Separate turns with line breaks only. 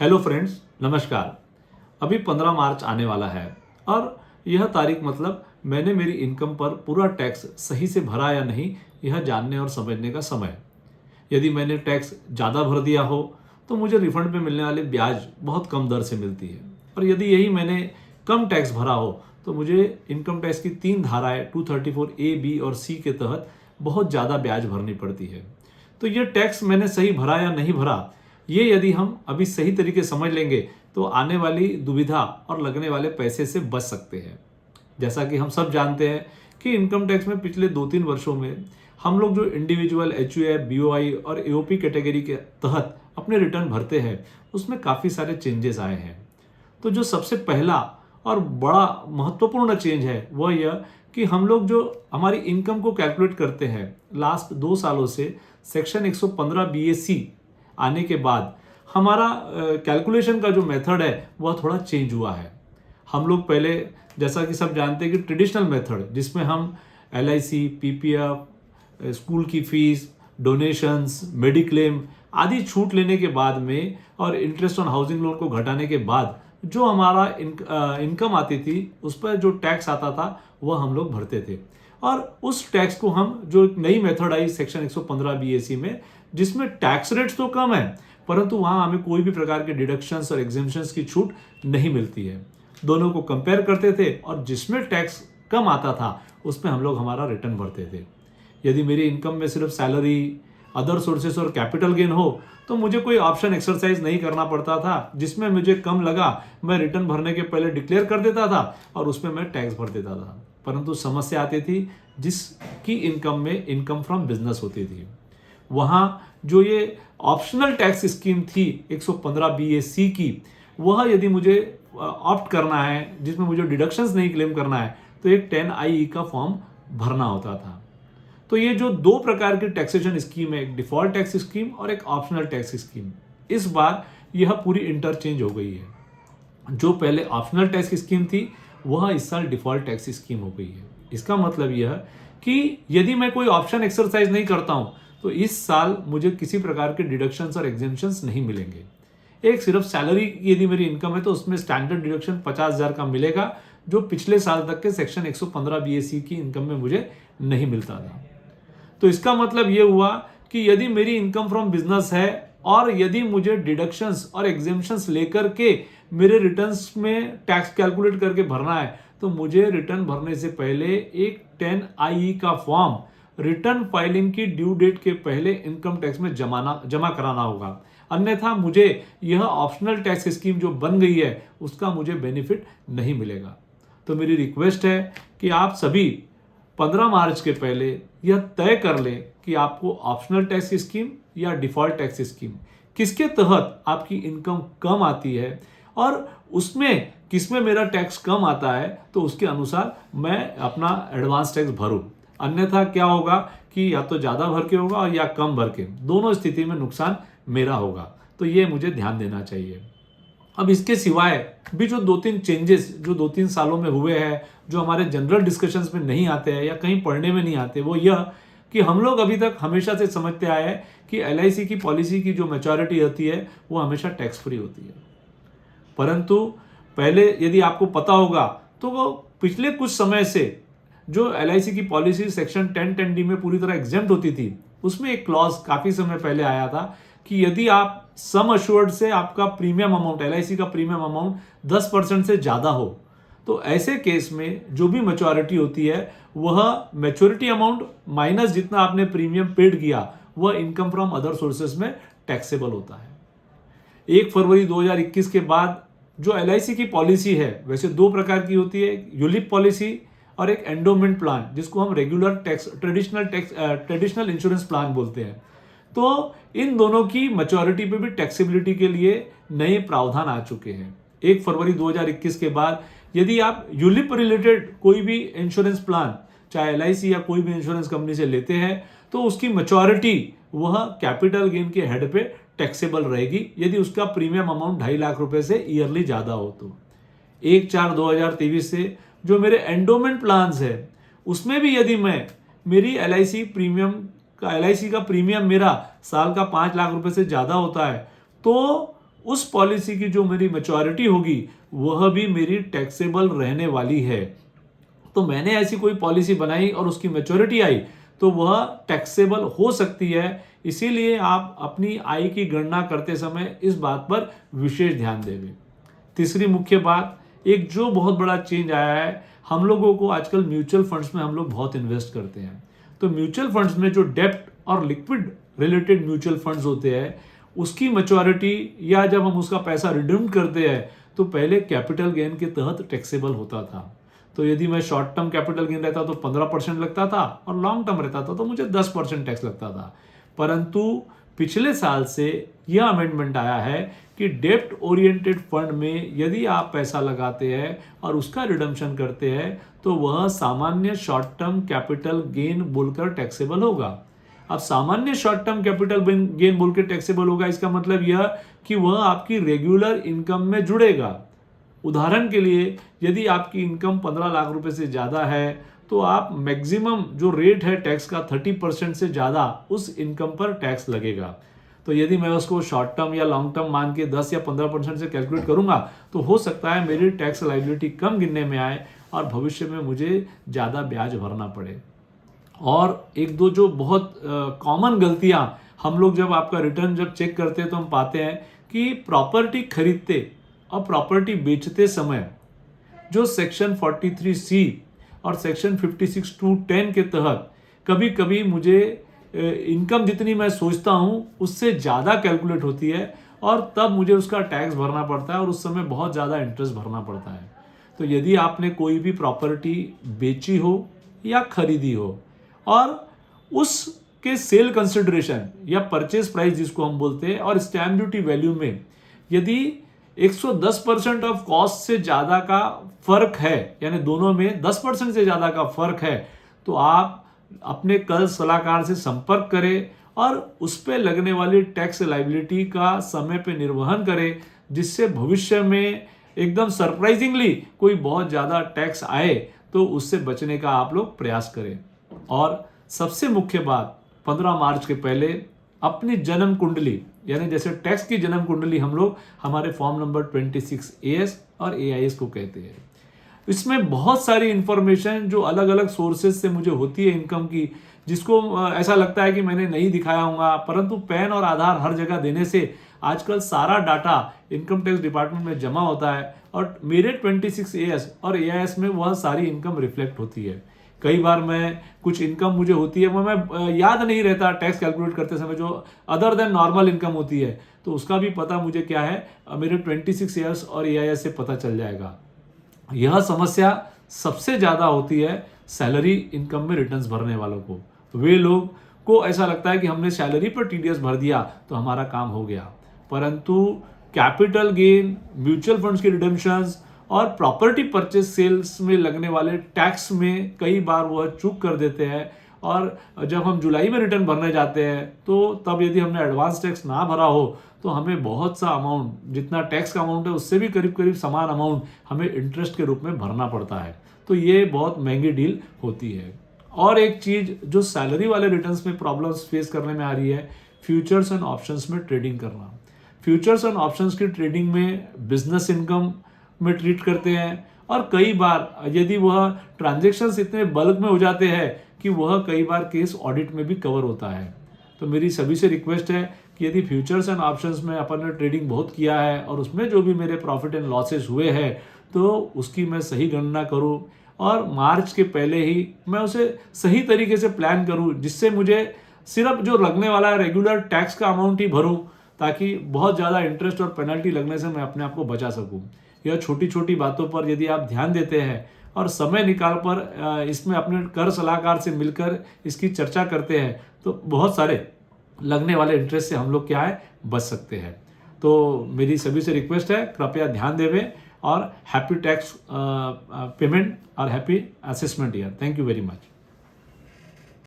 Hello friends, नमस्कार। अभी 15 मार्च आने वाला है और यह तारीख मतलब मैंने मेरी इनकम पर पूरा टैक्स सही से भरा या नहीं, यह जानने और समझने का समय। यदि मैंने टैक्स ज़्यादा भर दिया हो तो मुझे रिफंड पे मिलने वाले ब्याज बहुत कम दर से मिलती है, और यदि यही मैंने कम टैक्स भरा हो तो मुझे इनकम टैक्स की 3 धाराएं 234A, B और C के तहत बहुत ज़्यादा ब्याज भरनी पड़ती है। तो ये टैक्स मैंने सही भरा या नहीं भरा, ये यदि हम अभी सही तरीके समझ लेंगे तो आने वाली दुविधा और लगने वाले पैसे से बच सकते हैं। जैसा कि हम सब जानते हैं कि इनकम टैक्स में पिछले 2-3 वर्षों में हम लोग जो इंडिविजुअल HUF, BOI और AOP कैटेगरी के तहत अपने रिटर्न भरते हैं, उसमें काफ़ी सारे चेंजेस आए हैं। तो जो सबसे पहला और बड़ा महत्वपूर्ण चेंज है वह यह कि हम लोग जो हमारी इनकम को कैलकुलेट करते हैं, लास्ट 2 सालों से सेक्शन 115 BAC आने के बाद हमारा कैलकुलेशन का जो मेथड है वह थोड़ा चेंज हुआ है। हम लोग पहले, जैसा कि सब जानते हैं कि ट्रेडिशनल मेथड जिसमें हम LIC, PPF, स्कूल की फीस, डोनेशंस, मेडिक्लेम आदि छूट लेने के बाद में और इंटरेस्ट ऑन हाउसिंग लोन को घटाने के बाद जो हमारा इनकम आती थी उस पर जो टैक्स आता था वह हम लोग भरते थे। और उस टैक्स को हम, जो एक नई मेथड आई सेक्शन 115 BAC में, जिसमें टैक्स रेट्स तो कम है परंतु वहां हमें कोई भी प्रकार के डिडक्शंस और एग्जेम्पशंस की छूट नहीं मिलती है। दोनों को कंपेयर करते थे और जिसमें टैक्स कम आता था उसमें हम लोग हमारा रिटर्न भरते थे। यदि मेरी इनकम में सिर्फ सैलरी, अदर सोर्सेस और कैपिटल गेन हो तो मुझे कोई ऑप्शन एक्सरसाइज नहीं करना पड़ता था। जिसमें मुझे कम लगा मैं रिटर्न भरने के पहले डिक्लेयर कर देता था और उसमें मैं टैक्स भर देता था। परंतु समस्या आती थी जिसकी इनकम में इनकम फ्रॉम बिजनेस होती थी। वहाँ जो ये ऑप्शनल टैक्स स्कीम थी 115 BAC की, वह यदि मुझे ऑप्ट करना है, जिसमें मुझे डिडक्शंस नहीं क्लेम करना है, तो एक 10IE का फॉर्म भरना होता था। तो ये जो 2 प्रकार की टैक्सेशन स्कीम है, एक डिफॉल्ट टैक्स स्कीम और एक ऑप्शनल टैक्स स्कीम, इस बार यह पूरी इंटरचेंज हो गई है। जो पहले ऑप्शनल टैक्स स्कीम थी वह इस साल डिफॉल्ट टैक्स स्कीम हो गई है। इसका मतलब यह कि यदि मैं कोई ऑप्शन एक्सरसाइज नहीं करता हूं तो इस साल मुझे किसी प्रकार के डिडक्शंस और एग्जेम्पशंस नहीं मिलेंगे। एक सिर्फ सैलरी यदि मेरी इनकम है तो उसमें स्टैंडर्ड डिडक्शन 50,000 का मिलेगा, जो पिछले साल तक के सेक्शन 115 BAC की इनकम में मुझे नहीं मिलता था। तो इसका मतलब यह हुआ कि यदि मेरी इनकम फ्रॉम बिजनेस है और यदि मुझे डिडक्शंस और एग्जेम्पशंस लेकर के मेरे रिटर्न्स में टैक्स कैलकुलेट करके भरना है तो मुझे रिटर्न भरने से पहले एक 10IE का फॉर्म रिटर्न फाइलिंग की ड्यू डेट के पहले इनकम टैक्स में जमा कराना होगा। अन्यथा मुझे यह ऑप्शनल टैक्स स्कीम जो बन गई है उसका मुझे बेनिफिट नहीं मिलेगा। तो मेरी रिक्वेस्ट है कि आप सभी 15 मार्च के पहले यह तय कर लें कि आपको ऑप्शनल टैक्स स्कीम या डिफॉल्ट टैक्स स्कीम किसके तहत आपकी इनकम कम आती है और उसमें किसमें मेरा टैक्स कम आता है, तो उसके अनुसार मैं अपना एडवांस टैक्स भरूं। अन्यथा क्या होगा कि या तो ज़्यादा भर के होगा और या कम भर के, दोनों स्थिति में नुकसान मेरा होगा। तो ये मुझे ध्यान देना चाहिए। अब इसके सिवाय भी जो 2-3 चेंजेस जो 2-3 सालों में हुए हैं, जो हमारे जनरल डिस्कशंस में नहीं आते हैं या कहीं पढ़ने में नहीं आते, वो यह कि हम लोग अभी तक हमेशा से समझते आए हैं कि LIC की पॉलिसी की जो मैच्योरिटी होती है वो हमेशा टैक्स फ्री होती है। परंतु पहले यदि आपको पता होगा तो वो पिछले कुछ समय से जो LIC की पॉलिसी सेक्शन 1010D में पूरी तरह एग्जेम्प्ट होती थी, उसमें एक क्लॉज काफी समय पहले आया था कि यदि आप सम अश्योर्ड से आपका प्रीमियम अमाउंट, LIC का प्रीमियम अमाउंट 10% से ज्यादा हो तो ऐसे केस में जो भी मैच्योरिटी होती है वह मैच्योरिटी अमाउंट माइनस जितना आपने प्रीमियम पेड किया वह इनकम फ्रॉम अदर सोर्सेस में टैक्सेबल होता है। 1 फरवरी 2021 के बाद जो LIC की पॉलिसी है, वैसे 2 प्रकार की होती है, यूलिप पॉलिसी और एक एंडोमेंट प्लान जिसको हम रेगुलर ट्रेडिशनल इंश्योरेंस प्लान बोलते हैं। तो इन दोनों की मैच्योरिटी पे भी टैक्सेबिलिटी के लिए नए प्रावधान आ चुके हैं। 1 फरवरी 2021 के बाद यदि आप यूलिप रिलेटेड कोई भी इंश्योरेंस प्लान, चाहे LIC या कोई भी इंश्योरेंस कंपनी से लेते हैं, तो उसकी मैच्योरिटी वह कैपिटल गेन के हेड पे टैक्सेबल रहेगी यदि उसका प्रीमियम अमाउंट 2.5 लाख रुपए से ईयरली ज्यादा हो तो। 1/4/2023 से जो मेरे एंडोमेंट प्लान्स है उसमें भी यदि मैं मेरी LIC का प्रीमियम मेरा साल का 5 लाख रुपए से ज्यादा होता है तो उस पॉलिसी की जो मेरी मैच्योरिटी होगी वह भी मेरी टैक्सेबल रहने वाली है। तो मैंने ऐसी कोई पॉलिसी बनाई और उसकी मैच्योरिटी आई तो वह टैक्सेबल हो सकती है। इसीलिए आप अपनी आय की गणना करते समय इस बात पर विशेष ध्यान देंगे। तीसरी मुख्य बात, एक जो बहुत बड़ा चेंज आया है, हम लोगों को आजकल म्यूचुअल फंड्स में हम लोग बहुत इन्वेस्ट करते हैं। तो म्यूचुअल फंड्स में जो डेब्ट और लिक्विड रिलेटेड म्यूचुअल फंड्स होते हैं, उसकी मैच्योरिटी या जब हम उसका पैसा रिडीम करते हैं तो पहले कैपिटल गेन के तहत टैक्सेबल होता था। तो यदि मैं शॉर्ट टर्म कैपिटल गेन रहता तो 15% लगता था और लॉन्ग टर्म रहता था तो मुझे 10% टैक्स लगता था। परंतु पिछले साल से यह अमेंडमेंट आया है कि डेब्ट ओरिएंटेड फंड में यदि आप पैसा लगाते हैं और उसका रिडम्पशन करते हैं तो वह सामान्य शॉर्ट टर्म कैपिटल गेन बोलकर टैक्सेबल होगा। अब सामान्य शॉर्ट टर्म कैपिटल गेन बोल के टैक्सेबल होगा, इसका मतलब यह कि वह आपकी रेगुलर इनकम में जुड़ेगा। उदाहरण के लिए, यदि आपकी इनकम 15 लाख रुपए से ज़्यादा है तो आप मैक्सिमम जो रेट है टैक्स का 30% से ज़्यादा उस इनकम पर टैक्स लगेगा। तो यदि मैं उसको शॉर्ट टर्म या लॉन्ग टर्म मान के 10 या 15% से कैलकुलेट करूंगा तो हो सकता है मेरी टैक्स लायबिलिटी कम गिनने में आए और भविष्य में मुझे ज़्यादा ब्याज भरना पड़े। और एक दो जो बहुत कॉमन गलतियां हम लोग जब आपका रिटर्न जब चेक करते हैं तो हम पाते हैं कि प्रॉपर्टी खरीदते और प्रॉपर्टी बेचते समय जो सेक्शन 43C और सेक्शन 56(2)(10) के तहत कभी कभी मुझे इनकम जितनी मैं सोचता हूँ उससे ज़्यादा कैलकुलेट होती है और तब मुझे उसका टैक्स भरना पड़ता है और उस समय बहुत ज़्यादा इंटरेस्ट भरना पड़ता है। तो यदि आपने कोई भी प्रॉपर्टी बेची हो या खरीदी हो और उसके सेल कंसिडरेशन या परचेज प्राइस जिसको हम बोलते हैं और स्टैम्प ड्यूटी वैल्यू में यदि 110% ऑफ कॉस्ट से ज़्यादा का फर्क है, यानी दोनों में 10% से ज़्यादा का फर्क है, तो आप अपने कर सलाहकार से संपर्क करें और उस पर लगने वाली टैक्स लायबिलिटी का समय पे निर्वहन करें, जिससे भविष्य में एकदम सरप्राइजिंगली कोई बहुत ज़्यादा टैक्स आए तो उससे बचने का आप लोग प्रयास करें। और सबसे मुख्य बात, 15 मार्च के पहले अपनी जन्म कुंडली, यानी जैसे टैक्स की जन्म कुंडली हम लोग हमारे फॉर्म नंबर 26 AS और AIS को कहते हैं, इसमें बहुत सारी इंफॉर्मेशन जो अलग अलग सोर्सेज से मुझे होती है इनकम की, जिसको ऐसा लगता है कि मैंने नहीं दिखाया होगा, परंतु पैन और आधार हर जगह देने से आजकल सारा डाटा इनकम टैक्स डिपार्टमेंट में जमा होता है और मेरे 26 AS और AIS में वह सारी इनकम रिफ्लेक्ट होती है। कई बार मैं कुछ इनकम मुझे होती है वो मैं याद नहीं रहता टैक्स कैलकुलेट करते समय, जो अदर देन नॉर्मल इनकम होती है, तो उसका भी पता मुझे क्या है मेरे 26 ईयर्स और AIS से पता चल जाएगा। यह समस्या सबसे ज़्यादा होती है सैलरी इनकम में रिटर्न्स भरने वालों को। वे लोग को ऐसा लगता है कि हमने सैलरी पर TDS भर दिया तो हमारा काम हो गया, परंतु कैपिटल गेन, म्यूचुअल फंड्स की रिडेम्पशंस और प्रॉपर्टी परचेज सेल्स में लगने वाले टैक्स में कई बार वह चूक कर देते हैं। और जब हम जुलाई में रिटर्न भरने जाते हैं तो तब यदि हमने एडवांस टैक्स ना भरा हो तो हमें बहुत सा अमाउंट, जितना टैक्स का अमाउंट है उससे भी करीब करीब समान अमाउंट हमें इंटरेस्ट के रूप में भरना पड़ता है। तो ये बहुत महंगी डील होती है। और एक चीज़ जो सैलरी वाले रिटर्न्स में प्रॉब्लम्स फेस करने में आ रही है, फ्यूचर्स एंड ऑप्शंस में ट्रेडिंग करना। फ्यूचर्स एंड ऑप्शंस की ट्रेडिंग में बिजनेस इनकम में ट्रीट करते हैं और कई बार यदि वह ट्रांजेक्शन्स इतने बल्क में हो जाते हैं कि वह कई बार केस ऑडिट में भी कवर होता है। तो मेरी सभी से रिक्वेस्ट है कि यदि फ्यूचर्स एंड ऑप्शंस में अपन ने ट्रेडिंग बहुत किया है और उसमें जो भी मेरे प्रॉफिट एंड लॉसेस हुए हैं तो उसकी मैं सही गणना करूं और मार्च के पहले ही मैं उसे सही तरीके से प्लान करूं, जिससे मुझे सिर्फ जो लगने वाला रेगुलर टैक्स का अमाउंट ही भरूं, ताकि बहुत ज़्यादा इंटरेस्ट और पेनल्टी लगने से मैं अपने आप को बचा सकूं। यह छोटी छोटी बातों पर यदि आप ध्यान देते हैं और समय निकाल कर इसमें अपने कर सलाहकार से मिलकर इसकी चर्चा करते हैं तो बहुत सारे लगने वाले इंटरेस्ट से हम लोग क्या है बच सकते हैं। तो मेरी सभी से रिक्वेस्ट है, कृपया ध्यान देवें और हैप्पी टैक्स पेमेंट और happy assessment year. Thank you very much.